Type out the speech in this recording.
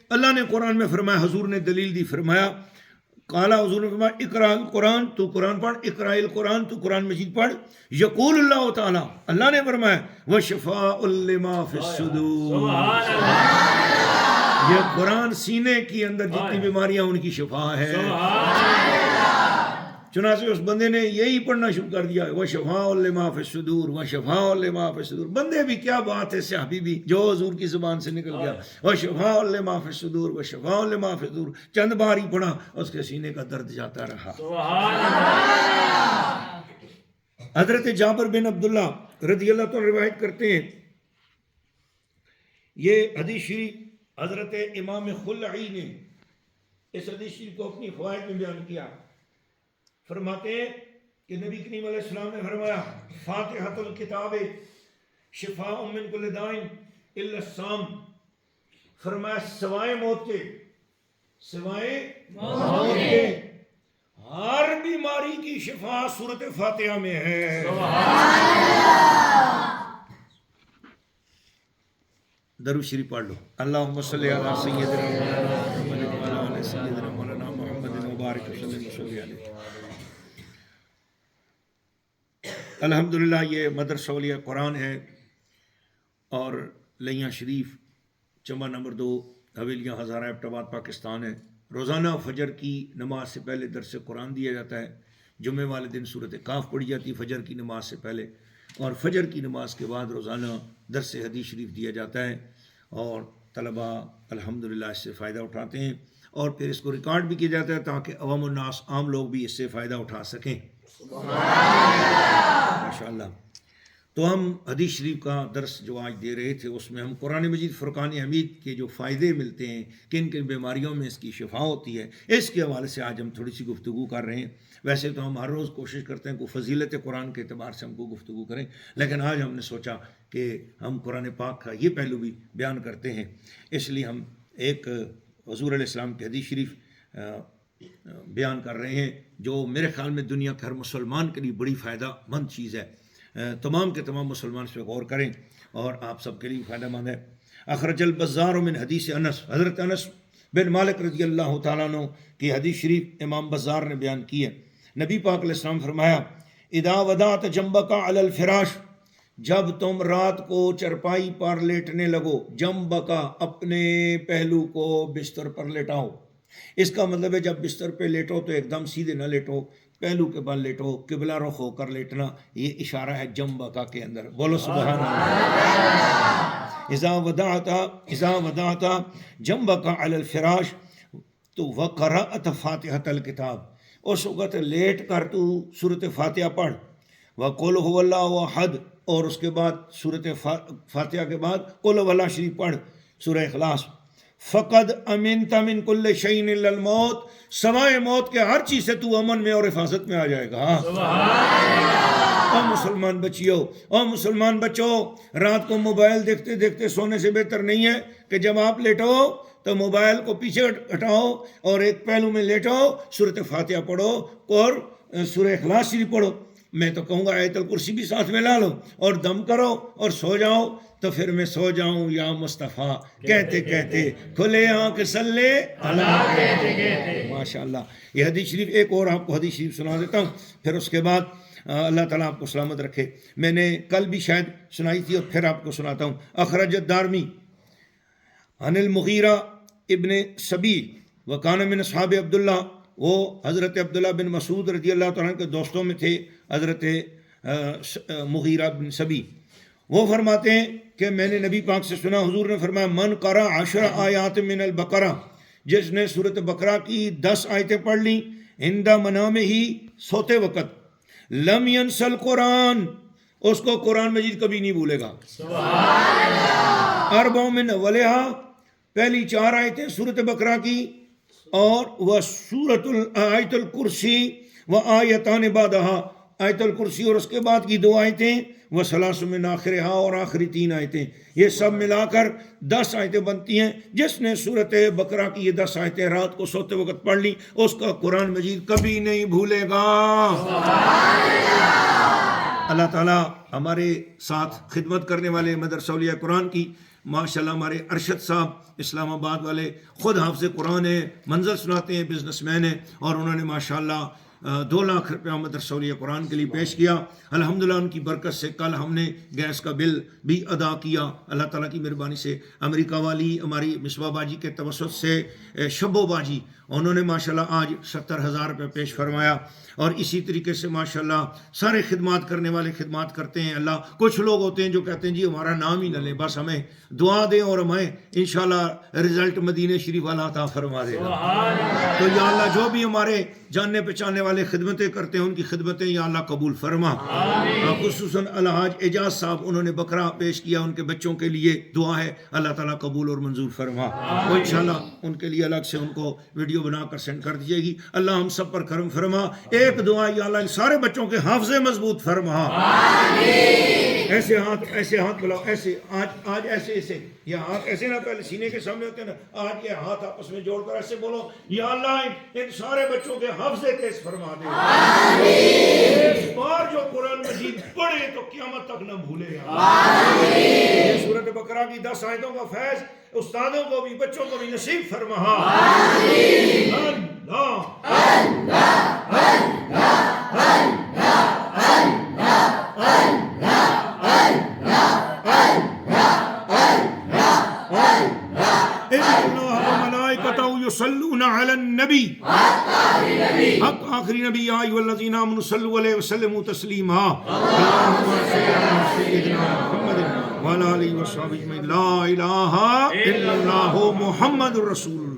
اللہ نے قرآن میں فرمایا، حضور نے دلیل دی، فرمایا قالا، حضور نے فرمایا اقرا القرآن، تو قرآن پڑھ، اقرا القرآن، تو قرآن مجید پڑھ، یقول اللہ تعالیٰ، اللہ نے فرمایا وشفاء لما فی الصدور، یہ قرآن سینے کی اندر جتنی بیماریاں ان کی شفا ہے۔ چنانچہ اس بندے نے یہی پڑھنا شروع کر دیا، وشفاء لما فی الصدور، وشفاء لما فی الصدور۔ بندے بھی کیا بات ہے صحابی بھی، جو حضور کی زبان سے نکل گیا، وشفاء لما فی الصدور، وشفاء لما فی الصدور، چند بار ہی پڑھا، اس کے سینے کا درد جاتا رہا۔ حضرت جابر بن عبداللہ رضی اللہ تعالیٰ روایت کرتے ہیں، یہ حدیث شریف حضرت امام خلعی نے اس حدیث شریف کو اپنی فوائد میں بیان کیا۔ فرماتے ہیں کہ نبی کریم علیہ السلام نے فرمایا فاتحۃ الکتاب شفاء من کل داء الا السام، فرمایا سوائے موت کے، سوائے موت کے ہر بیماری کی شفا سورۃ فاتحہ میں ہے۔ درود شریف پڑھ لو، اللہم صلی علی سیدنا محمد وعلی آل سیدنا مولانا محمد مبارک وسلم علیہ۔ الحمدللہ یہ مدرسہ اولیاء قرآن ہے اور لیاں شریف چمبہ نمبر 2 حویلیاں ہزارہ ایبٹ آباد پاکستان ہے۔ روزانہ فجر کی نماز سے پہلے درس قرآن دیا جاتا ہے، جمعے والے دن سورۃ کاف پڑھی جاتی فجر کی نماز سے پہلے، اور فجر کی نماز کے بعد روزانہ درس حدیث شریف دیا جاتا ہے، اور طلباء الحمدللہ اس سے فائدہ اٹھاتے ہیں، اور پھر اس کو ریکارڈ بھی کیا جاتا ہے تاکہ عوام الناس، عام لوگ بھی اس سے فائدہ اٹھا سکیں۔ ماشاءاللہ۔ تو ہم حدیث شریف کا درس جو آج دے رہے تھے، اس میں ہم قرآن مجید فرقان حمید کے جو فائدے ملتے ہیں، کن کن بیماریوں میں اس کی شفا ہوتی ہے، اس کے حوالے سے آج ہم تھوڑی سی گفتگو کر رہے ہیں۔ ویسے تو ہم ہر روز کوشش کرتے ہیں کہ فضیلت قرآن کے اعتبار سے ہم کو گفتگو کریں، لیکن آج ہم نے سوچا کہ ہم قرآن پاک کا یہ پہلو بھی بیان کرتے ہیں، اس لیے ہم ایک حضور علیہ السلام کی حدیث شریف بیان کر رہے ہیں، جو میرے خیال میں دنیا کے ہر مسلمان کے لیے بڑی فائدہ مند چیز ہے۔ تمام کے تمام مسلمان اس پہ غور کریں، اور آپ سب کے لیے فائدہ مند ہے۔ اخرج البزار من حدیث انس، حضرت انس بن مالک رضی اللہ تعالیٰ عنہ کی حدیث شریف امام بزار نے بیان کی ہے۔ نبی پاک علیہ السلام فرمایا اذا وضعت جنبک علی الفراش، جب تم رات کو چرپائی پر لیٹنے لگو، جنبک اپنے پہلو کو بستر پر لیٹاؤ۔ اس کا مطلب ہے جب بستر پہ لیٹو تو ایک دم سیدھے نہ لیٹو، پہلو کے بل لیٹو، قبلہ رخ ہو کر لیٹنا، یہ اشارہ ہے جنبک کے اندر۔ بولو سبحان اللہ۔ اذا وضعت جنبک علی الفراش تو وقرأت فاتحۃ الکتاب، اس وقت لیٹ کر تو سورۃ فاتحہ پڑھ، وقل هو اللہ احد، اور اس کے بعد سورۃ فاتحہ کے بعد قل هو اللہ شریف پڑھ، سورہ اخلاص۔ فقد امنت من کل شیء الا الموت، سوائے موت کے ہر چیز سے تو امن میں اور حفاظت میں آ جائے گا۔ او مسلمان بچیو، او مسلمان بچو، رات کو موبائل دیکھتے دیکھتے سونے سے بہتر نہیں ہے کہ جب آپ لیٹو تو موبائل کو پیچھے ہٹاؤ اور ایک پہلو میں لیٹو، سورۃ فاتحہ پڑھو اور سورہ اخلاص شریف پڑھو۔ میں تو کہوں گا آیت الکرسی بھی ساتھ میں لا لو اور دم کرو اور سو جاؤ، تو پھر میں سو جاؤں یا مصطفیٰ کہتے کہتے کھلے آنکھ صلی اللہ۔ ماشاء اللہ۔ یہ حدیث شریف ایک اور آپ کو حدیث شریف سنا دیتا ہوں، پھر اس کے بعد اللہ تعالیٰ آپ کو سلامت رکھے۔ میں نے کل بھی شاید سنائی تھی اور پھر آپ کو سناتا ہوں۔ اخرج الدارمی عن المغیرہ ابن سبی وکان من اصحاب عبداللہ، وہ حضرت عبداللہ بن مسعود رضی اللہ تعالیٰ کے دوستوں میں تھے، حضرت مغیرہ بن سبی۔ وہ فرماتے ہیں کہ میں نے نبی پاک سے سنا، حضور نے فرمایا من قرأ 10 آیات من البقرہ، جس نے سورۃ بقرہ کی 10 آیتیں پڑھ لیں عند منامہ ہی، سوتے وقت، لم ینس القرآن، اس کو قرآن مجید کبھی نہیں بھولے گا۔ اربع من اولہا، پہلی 4 آیتیں سورۃ بقرہ کی، اور وہ سورۃ آیت الکرسی و آیتان بعدہا، آیت الکرسی اور اس کے بعد کی 2 آیتیں، وہ ثلاث من آخرہا، اور آخری 3 آیتیں، یہ سب ملا کر 10 آیتیں بنتی ہیں۔ جس نے سورۃ بقرہ کی یہ 10 آیتیں رات کو سوتے وقت پڑھ لی، اس کا قرآن مجید کبھی نہیں بھولے گا۔ اللہ تعالیٰ ہمارے ساتھ خدمت کرنے والے مدرسہ اولیاء قرآن کی ماشاءاللہ ہمارے ارشد صاحب اسلام آباد والے خود حافظ قرآن ہیں، منظر سناتے ہیں، بزنس مین ہیں، اور انہوں نے ماشاءاللہ 2 لاکھ روپیہ مدرسہ اولیاء قرآن کے لیے پیش کیا. الحمدللہ ان کی برکت سے کل ہم نے گیس کا بل بھی ادا کیا. اللہ تعالیٰ کی مہربانی سے امریکہ والی ہماری مصباح باجی کے توسط سے شبو باجی، انہوں نے ماشاءاللہ آج 70,000 روپے پیش فرمایا. اور اسی طریقے سے ماشاءاللہ سارے خدمات کرنے والے خدمات کرتے ہیں. اللہ کچھ لوگ ہوتے ہیں جو کہتے ہیں جی ہمارا نام ہی نہ لیں، بس ہمیں دعا دیں اور ہمیں انشاءاللہ رزلٹ مدینہ شریف والا عطا فرما دے گا. تو یا اللہ جو بھی ہمارے جاننے پہچاننے والے خدمتیں کرتے ہیں ان کی خدمتیں یا اللہ قبول فرما. خصوصاً الحاج اعجاز صاحب انہوں نے بکرا پیش کیا، ان کے بچوں کے لیے دعا ہے، اللہ تعالیٰ قبول اور منظور فرما. وہ انشاءاللہ ان کے لیے الگ سے ان کو ویڈیو بنا کر سینڈ کر دیجیے گی. اللہ ہم سب پر کرم فرما. ایک دعا یا اللہ ان سارے بچوں کے حافظے مضبوط فرما. ایسے ہاتھ بلاؤ، ایسے آج ایسے یہ ہاتھ ایسے نہ پہلے سینے کے سامنے ہوتے ہیں نا، آج یہ ہاتھ آپس میں جوڑ کر ایسے بولو یا اللہ ان سارے بچوں کے حافظے تیز فرما دے. اس بار جو قرآن مجید پڑھے تو قیامت تک نہ بھولے. یہ سورۃ بقرہ کی 10 آیتوں کا فیض استادوں کو بھی بچوں کو بھی نصیب فرما. يصلون على النبي حق آخری نبی یا ایھا الذین آمنوا صلوا علیہ وسلموا تسلیما. اللهم صل على سیدنا محمد وعلى آلہ وصحبہ اجمعین. لا الہ الا اللہ محمد رسول